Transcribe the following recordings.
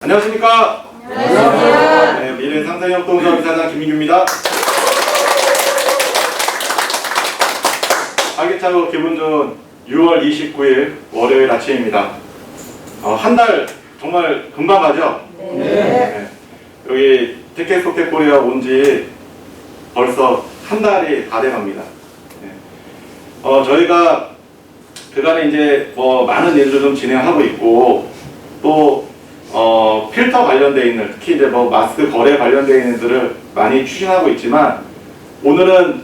안녕하십니까? 안녕하세요. 네, 미래상생협동조합 이사장 김민규입니다. 활기차고 기분 좋은 6월 29일 월요일 아침입니다. 한 달 정말 금방 가죠? 네. 여기 티켓소켓코리아 온 지 벌써 한 달이 다 돼갑니다. 네. 저희가 그간에 이제 많은 일을 좀 진행하고 있고 또 필터 관련되어 있는, 특히 이제 마스크 거래 관련되어 있는 일들을 많이 추진하고 있지만, 오늘은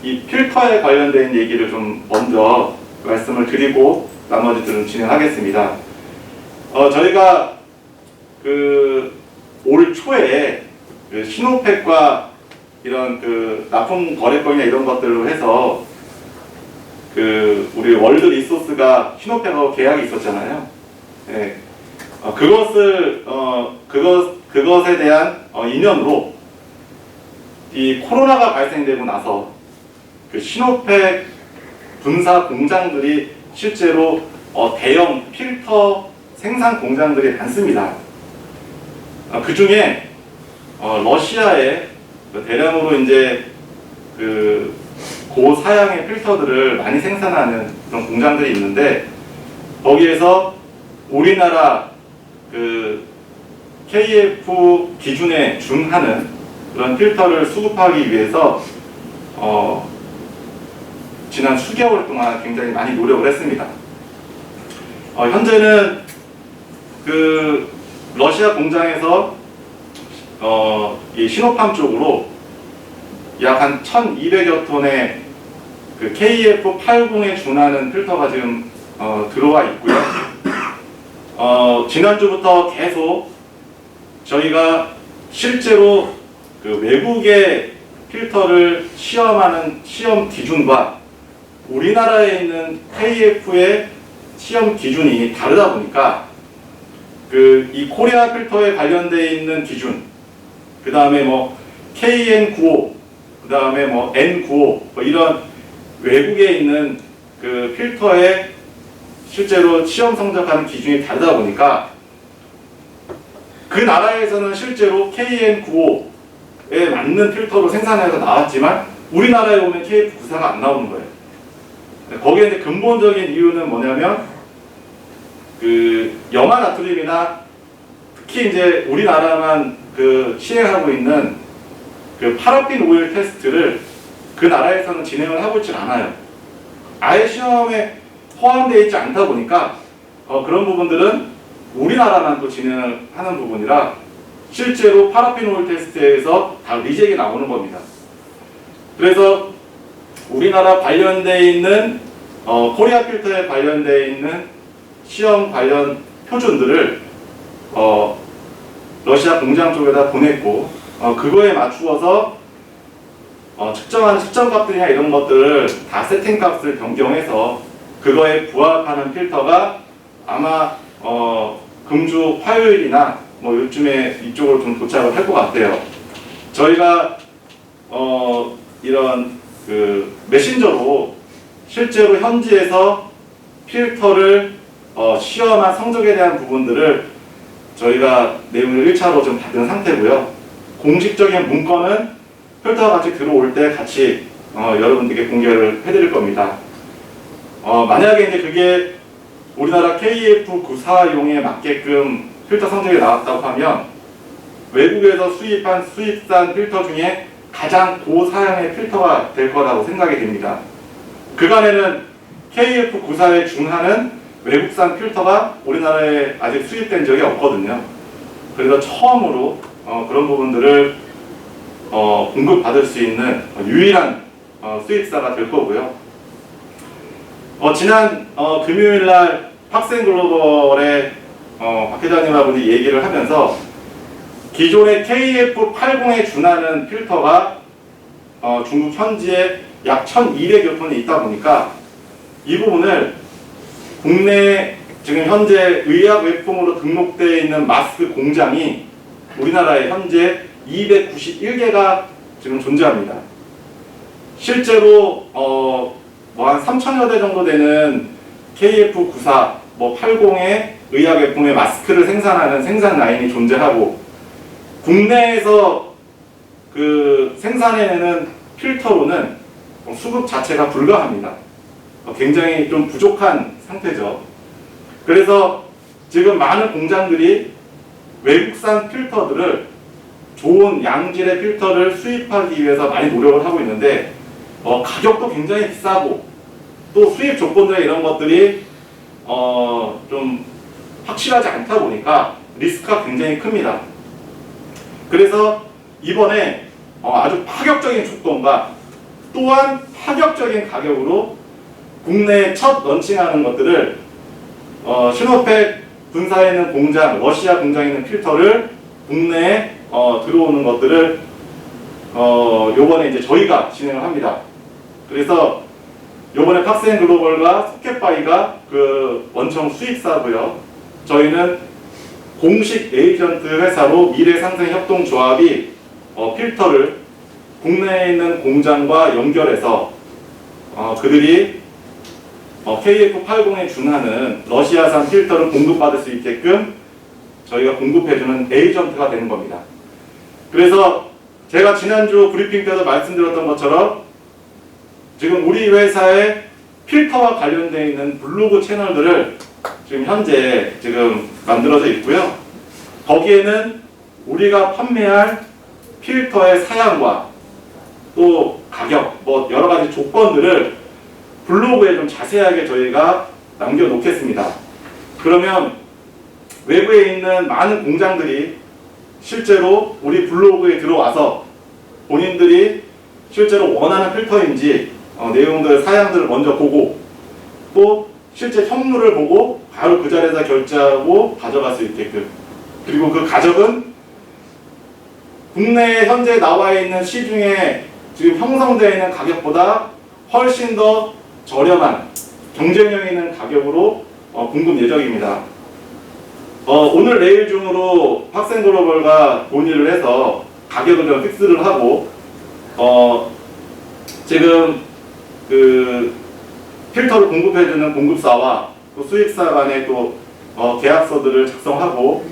이 필터에 관련된 얘기를 좀 먼저 말씀을 드리고 나머지들은 진행하겠습니다. 저희가 올 초에 시노팩과 이런 납품 거래권이나 이런 것들로 해서 우리 월드 리소스가 시노팩하고 계약이 있었잖아요. 네. 그것에 대한 인연으로 이 코로나가 발생되고 나서 시노팩 분사 공장들이 실제로 대형 필터 생산 공장들이 많습니다. 그 중에 러시아에 대량으로 이제 고사양의 필터들을 많이 생산하는 그런 공장들이 있는데, 거기에서 우리나라 KF 기준에 준하는 그런 필터를 수급하기 위해서 지난 수개월 동안 굉장히 많이 노력을 했습니다. 현재는 러시아 공장에서 이 시노팜 쪽으로 약 한 1200여 톤의 KF80에 준하는 필터가 지금 들어와 있고요. 지난주부터 계속 저희가 실제로 외국의 필터를 시험하는 시험 기준과 우리나라에 있는 KF의 시험 기준이 다르다 보니까 이 코리아 필터에 관련되어 있는 기준, 그 다음에 KN95, 그 다음에 N95 이런 외국에 있는 필터의 실제로 시험 성적하는 기준이 다르다 보니까 그 나라에서는 실제로 KN95에 맞는 필터로 생산해서 나왔지만 우리나라에 오면 KF94가 안 나오는 거예요. 거기에 이제 근본적인 이유는 뭐냐면 염화나트륨이나 특히 이제 우리나라만 시행하고 있는 파라핀 오일 테스트를 그 나라에서는 진행을 하고 있질 않아요. 아예 시험에 포함되어 있지 않다 보니까 그런 부분들은 우리나라만 또 진행을 하는 부분이라 실제로 파라핀 오일 테스트에서 다 리젝이 나오는 겁니다. 그래서 우리나라 관련되어 있는 코리아 필터에 관련되어 있는 시험 관련 표준들을 러시아 공장 쪽에다 보냈고, 그거에 맞추어서 측정하는 측정값들이나 이런 것들을 다 세팅값을 변경해서 그거에 부합하는 필터가 아마 금주 화요일이나 요즘에 이쪽으로 좀 도착을 할 것 같아요. 저희가 이런 메신저로 실제로 현지에서 필터를 시험한 성적에 대한 부분들을 저희가 내용을 1차로 좀 받은 상태고요. 공식적인 문건은 필터가 같이 들어올 때 같이 여러분들께 공개를 해드릴 겁니다. 만약에 이제 그게 우리나라 KF94용에 맞게끔 필터 성적이 나왔다고 하면 외국에서 수입한 수입산 필터 중에 가장 고사양의 필터가 될 거라고 생각이 됩니다. 그간에는 KF94에 준하는 외국산 필터가 우리나라에 아직 수입된 적이 없거든요. 그래서 처음으로 그런 부분들을 공급받을 수 있는 유일한 수입사가 될 거고요. 지난 금요일날 팍센글로벌의 박 회장님하고 얘기를 하면서 기존의 KF80에 준하는 필터가 중국 현지에 약 1200여 톤이 있다 보니까 이 부분을 국내 지금 현재 의약외품으로 등록되어 있는 마스크 공장이 우리나라에 현재 291개가 지금 존재합니다. 실제로 한 3,000여 대 정도 되는 KF94 뭐 80의 의약외품의 마스크를 생산하는 생산 라인이 존재하고, 국내에서 그 생산해내는 필터로는 수급 자체가 불가합니다. 굉장히 좀 부족한 상태죠. 그래서 지금 많은 공장들이 외국산 필터들을, 좋은 양질의 필터를 수입하기 위해서 많이 노력을 하고 있는데, 가격도 굉장히 비싸고, 또 수입 조건들 이런 것들이 좀 확실하지 않다 보니까 리스크가 굉장히 큽니다. 그래서 이번에 아주 파격적인 조건과 또한 파격적인 가격으로 국내에 첫 런칭하는 것들을, 시노팩 분사에 있는 공장, 러시아 공장에 있는 필터를 국내에 들어오는 것들을 요번에 이제 저희가 진행을 합니다. 그래서 요번에 팍스앤글로벌과 소켓바이가 그 원청 수입사고요. 저희는 공식 에이전트 회사로 미래상생협동조합이 필터를 국내에 있는 공장과 연결해서 그들이 KF80에 준하는 러시아산 필터를 공급받을 수 있게끔 저희가 공급해주는 에이전트가 되는 겁니다. 그래서 제가 지난주 브리핑 때도 말씀드렸던 것처럼 지금 우리 회사의 필터와 관련되어 있는 블로그 채널들을 지금 현재 만들어져 있고요. 거기에는 우리가 판매할 필터의 사양과 또 가격, 뭐 여러 가지 조건들을 블로그에 좀 자세하게 저희가 남겨놓겠습니다. 그러면 외부에 있는 많은 공장들이 실제로 우리 블로그에 들어와서 본인들이 실제로 원하는 필터인지 내용들, 사양들을 먼저 보고, 또 실제 현물을 보고 바로 그 자리에서 결제하고 가져갈 수 있게끔, 그리고 그 가격은 국내에 현재 나와 있는 시중에 지금 형성되어 있는 가격보다 훨씬 더 저렴한 경쟁력 있는 가격으로 공급 예정입니다. 오늘 내일 중으로 팍스앤글로벌과 논의를 해서 가격을 좀 픽스를 하고, 지금 그 필터를 공급해주는 공급사와 또 수입사 간의 또 계약서들을 작성하고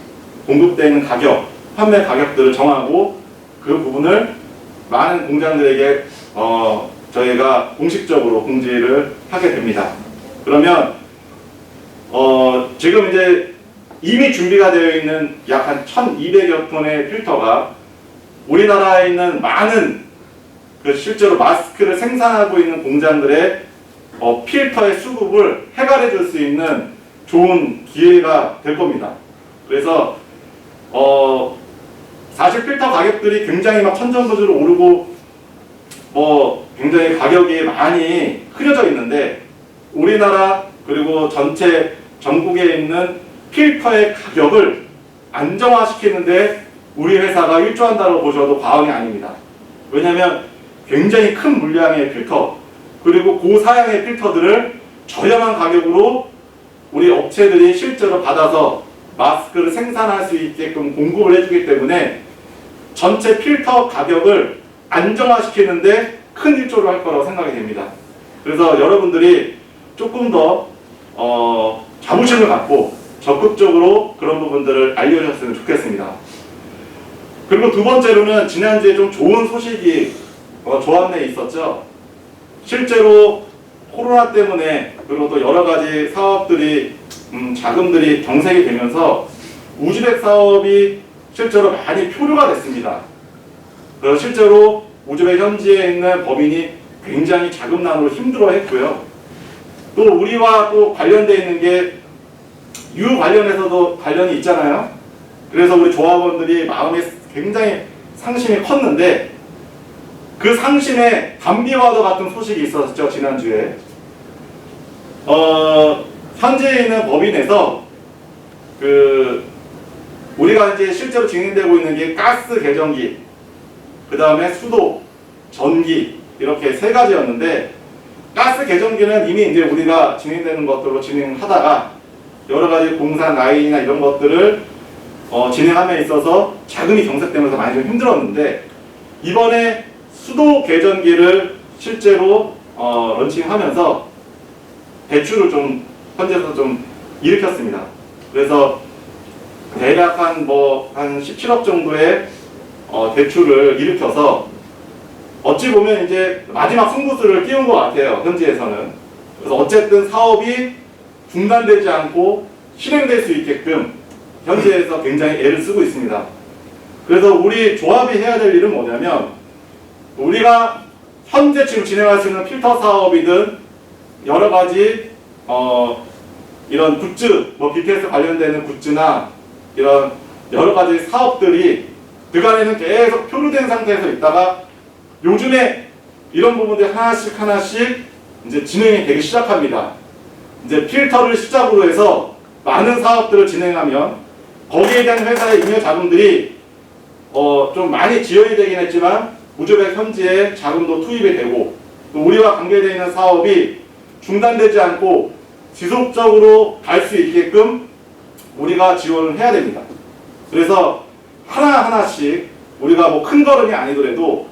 공급되는 가격, 판매 가격들을 정하고, 그 부분을 많은 공장들에게 저희가 공식적으로 공지를 하게 됩니다. 그러면 지금 이제 이미 준비가 되어 있는 약 한 1200여 톤의 필터가 우리나라에 있는 많은 실제로 마스크를 생산하고 있는 공장들의 필터의 수급을 해결해 줄 수 있는 좋은 기회가 될 겁니다. 그래서 사실 필터 가격들이 굉장히 막 천정부지로 오르고 굉장히 가격이 많이 흐려져 있는데, 우리나라 그리고 전체 전국에 있는 필터의 가격을 안정화시키는데 우리 회사가 일조한다고 보셔도 과언이 아닙니다. 왜냐하면 굉장히 큰 물량의 필터, 그리고 고사양의 필터들을 저렴한 가격으로 우리 업체들이 실제로 받아서 마스크를 생산할 수 있게끔 공급을 해주기 때문에 전체 필터 가격을 안정화시키는데 큰 일조를 할 거라고 생각이 됩니다. 그래서 여러분들이 조금 더 자부심을 갖고 적극적으로 그런 부분들을 알려주셨으면 좋겠습니다. 그리고 두 번째로는 지난주에 좀 좋은 소식이 조합내에 있었죠. 실제로 코로나 때문에, 그리고 또 여러 가지 사업들이 자금들이 경색이 되면서 우즈벡 사업이 실제로 많이 표류가 됐습니다. 그래서 실제로 우즈벡 현지에 있는 법인이 굉장히 자금난으로 힘들어했고요. 또 우리와 또 관련되어 있는 게 유 관련해서도 관련이 있잖아요. 그래서 우리 조합원들이 마음이 굉장히 상심이 컸는데, 그 상심에 담비와도 같은 소식이 있었죠, 지난주에. 현재 있는 법인에서 우리가 이제 실제로 진행되고 있는 게 가스 개정기, 그 다음에 수도, 전기, 이렇게 세 가지였는데, 가스 개정기는 이미 이제 우리가 진행되는 것들로 진행하다가 여러 가지 공사 라인이나 이런 것들을 진행함에 있어서 자금이 경색되면서 많이 좀 힘들었는데, 이번에 수도 개전기를 실제로 런칭하면서 대출을 좀 현재서 좀 일으켰습니다. 그래서 대략 한 17억 정도의 대출을 일으켜서 어찌 보면 이제 마지막 승부수를 띄운 것 같아요. 현지에서는. 그래서 어쨌든 사업이 중단되지 않고 실행될 수 있게끔 현지에서 굉장히 애를 쓰고 있습니다. 그래서 우리 조합이 해야 될 일은 뭐냐면, 우리가 현재 지금 진행할 수 있는 필터 사업이든 여러 가지 이런 굿즈, BTS 관련되는 굿즈나 이런 여러 가지 사업들이 그간에는 계속 표류된 상태에서 있다가 요즘에 이런 부분들이 하나씩 이제 진행이 되기 시작합니다. 이제 필터를 시작으로 해서 많은 사업들을 진행하면 거기에 대한 회사의 잉여 자금들이 좀 많이 지연이 되긴 했지만 우즈벡 현지에 자금도 투입이 되고, 또 우리와 관계되어 있는 사업이 중단되지 않고 지속적으로 갈 수 있게끔 우리가 지원을 해야 됩니다. 그래서 하나하나씩 우리가 큰 걸음이 아니더라도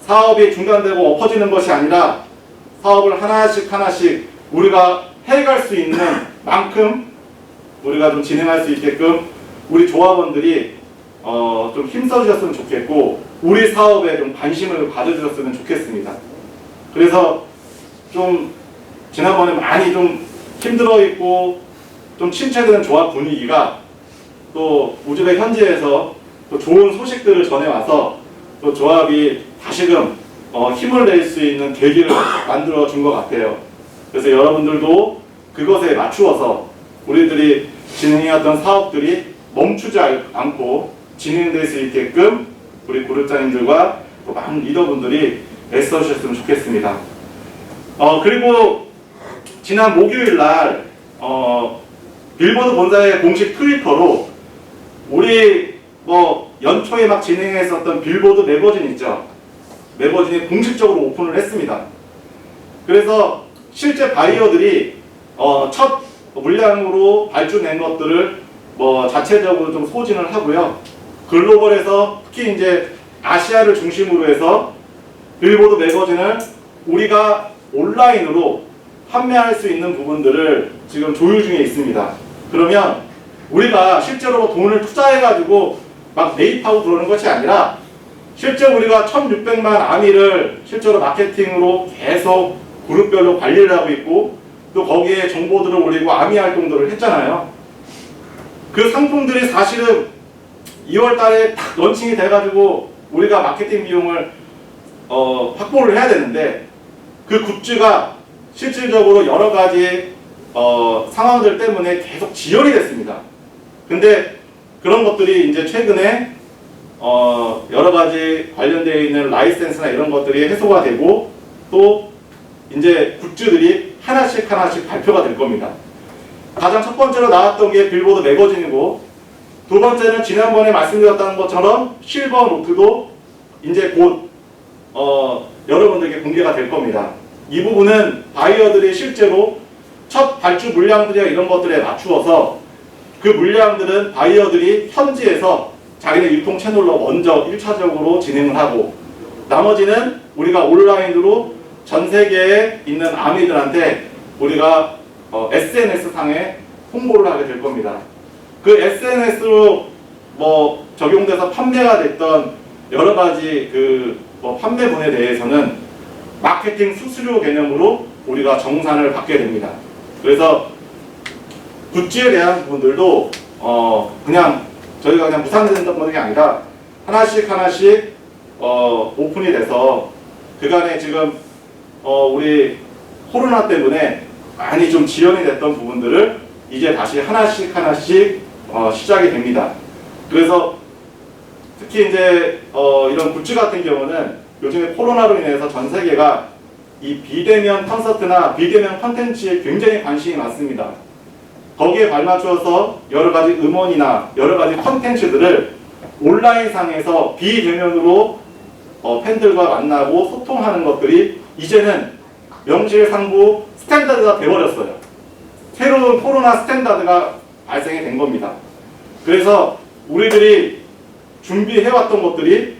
사업이 중단되고 엎어지는 것이 아니라 사업을 하나씩 우리가 해갈 수 있는 만큼 우리가 좀 진행할 수 있게끔 우리 조합원들이 좀 힘써주셨으면 좋겠고, 우리 사업에 좀 관심을 가져주셨으면 좋겠습니다. 그래서 좀 지난번에 많이 좀 힘들어 있고 좀 침체되는 조합 분위기가 또 우즈벡 현지에서 또 좋은 소식들을 전해와서 또 조합이 다시금 힘을 낼 수 있는 계기를 만들어 준 것 같아요. 그래서 여러분들도 그것에 맞추어서 우리들이 진행해왔던 사업들이 멈추지 않고 진행될 수 있게끔 우리 그룹장님들과 또 많은 리더분들이 애써주셨으면 좋겠습니다. 그리고 지난 목요일 날 빌보드 본사의 공식 트위터로 우리 연초에 막 진행했었던 빌보드 매거진 있죠. 매거진이 공식적으로 오픈을 했습니다. 그래서 실제 바이어들이 첫 물량으로 발주낸 것들을 자체적으로 좀 소진을 하고요. 글로벌에서 특히 이제 아시아를 중심으로 해서 빌보드 매거진을 우리가 온라인으로 판매할 수 있는 부분들을 지금 조율 중에 있습니다. 그러면 우리가 실제로 돈을 투자해가지고 막 매입하고 그러는 것이 아니라 실제 우리가 1600만 아미를 실제로 마케팅으로 계속 그룹별로 관리를 하고 있고, 또 거기에 정보들을 올리고 아미 활동들을 했잖아요. 그 상품들이 사실은 2월 달에 딱 런칭이 돼가지고 우리가 마케팅 비용을 확보를 해야 되는데, 그 굿즈가 실질적으로 여러 가지 상황들 때문에 계속 지연이 됐습니다. 근데 그런 것들이 이제 최근에 여러 가지 관련되어 있는 라이센스나 이런 것들이 해소가 되고, 또 이제 굿즈들이 하나씩 발표가 될 겁니다. 가장 첫 번째로 나왔던 게 빌보드 매거진이고, 두 번째는 지난번에 말씀드렸던 것처럼 실버 노트도 이제 곧 여러분들에게 공개가 될 겁니다. 이 부분은 바이어들이 실제로 첫 발주 물량들이나 이런 것들에 맞추어서 그 물량들은 바이어들이 현지에서 자기네 유통 채널로 먼저 1차적으로 진행을 하고, 나머지는 우리가 온라인으로 전 세계에 있는 아미들한테 우리가 SNS 상에 홍보를 하게 될 겁니다. 그 SNS로 적용돼서 판매가 됐던 여러 가지 판매분에 대해서는 마케팅 수수료 개념으로 우리가 정산을 받게 됩니다. 그래서 굿즈에 대한 부분들도 그냥 저희가 그냥 무산된다는 게 아니라 하나씩 오픈이 돼서 그간에 지금 우리 코로나 때문에 많이 좀 지연이 됐던 부분들을 이제 다시 하나씩 시작이 됩니다. 그래서 특히 이제 이런 굿즈 같은 경우는 요즘에 코로나로 인해서 전 세계가 이 비대면 콘서트나 비대면 콘텐츠에 굉장히 관심이 많습니다. 거기에 발맞춰서 여러 가지 음원이나 여러 가지 콘텐츠들을 온라인상에서 비대면으로 팬들과 만나고 소통하는 것들이 이제는 명실상부 스탠다드가 되어버렸어요. 새로운 코로나 스탠다드가 발생이 된 겁니다. 그래서 우리들이 준비해왔던 것들이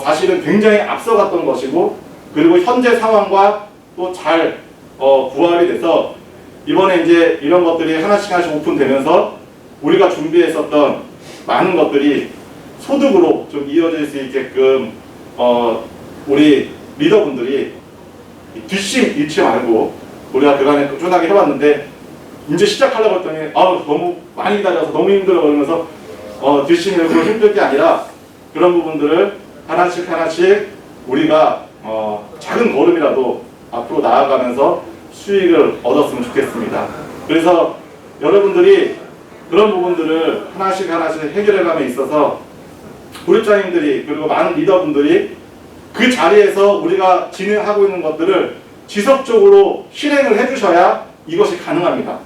사실은 굉장히 앞서갔던 것이고, 그리고 현재 상황과 또 잘 부합이 돼서 이번에 이제 이런 것들이 하나씩 하나씩 오픈되면서 우리가 준비했었던 많은 것들이 소득으로 좀 이어질 수 있게끔 우리 리더분들이 뒷심 잃지 말고 우리가 그간에 꾸준하게 해왔는데 이제 시작하려고 했더니 너무 많이 기다려서 너무 힘들어 그러면서 뒷심 잃고 힘들 게 아니라 그런 부분들을 하나씩 우리가 작은 걸음이라도 앞으로 나아가면서 수익을 얻었으면 좋겠습니다. 그래서 여러분들이 그런 부분들을 하나씩 해결해감에 있어서 구립장님들이 그리고 많은 리더분들이 그 자리에서 우리가 진행하고 있는 것들을 지속적으로 실행을 해주셔야 이것이 가능합니다.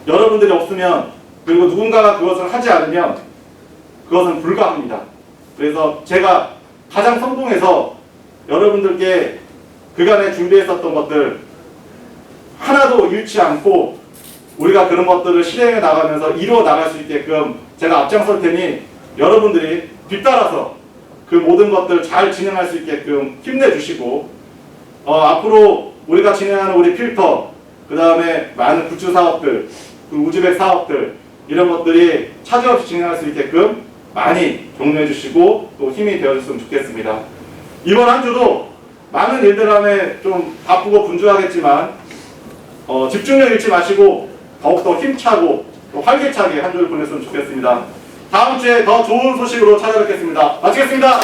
여러분들이 없으면 그리고 누군가가 그것을 하지 않으면 그것은 불가합니다. 그래서 제가 가장 성공해서 여러분들께 그간에 준비했었던 것들 하나도 잃지 않고 우리가 그런 것들을 실행해 나가면서 이루어 나갈 수 있게끔 제가 앞장설 테니 여러분들이 뒤따라서 그 모든 것들 잘 진행할 수 있게끔 힘내주시고 앞으로 우리가 진행하는 우리 필터 그 다음에 많은 굿즈 사업들 우즈벡 사업들 이런 것들이 차질 없이 진행할 수 있게끔 많이 격려해 주시고 또 힘이 되어줬으면 좋겠습니다. 이번 한 주도 많은 일들 안에 좀 바쁘고 분주하겠지만 집중력 잃지 마시고 더욱더 힘차고 또 활기차게 한 주를 보냈으면 좋겠습니다. 다음 주에 더 좋은 소식으로 찾아뵙겠습니다. 마치겠습니다.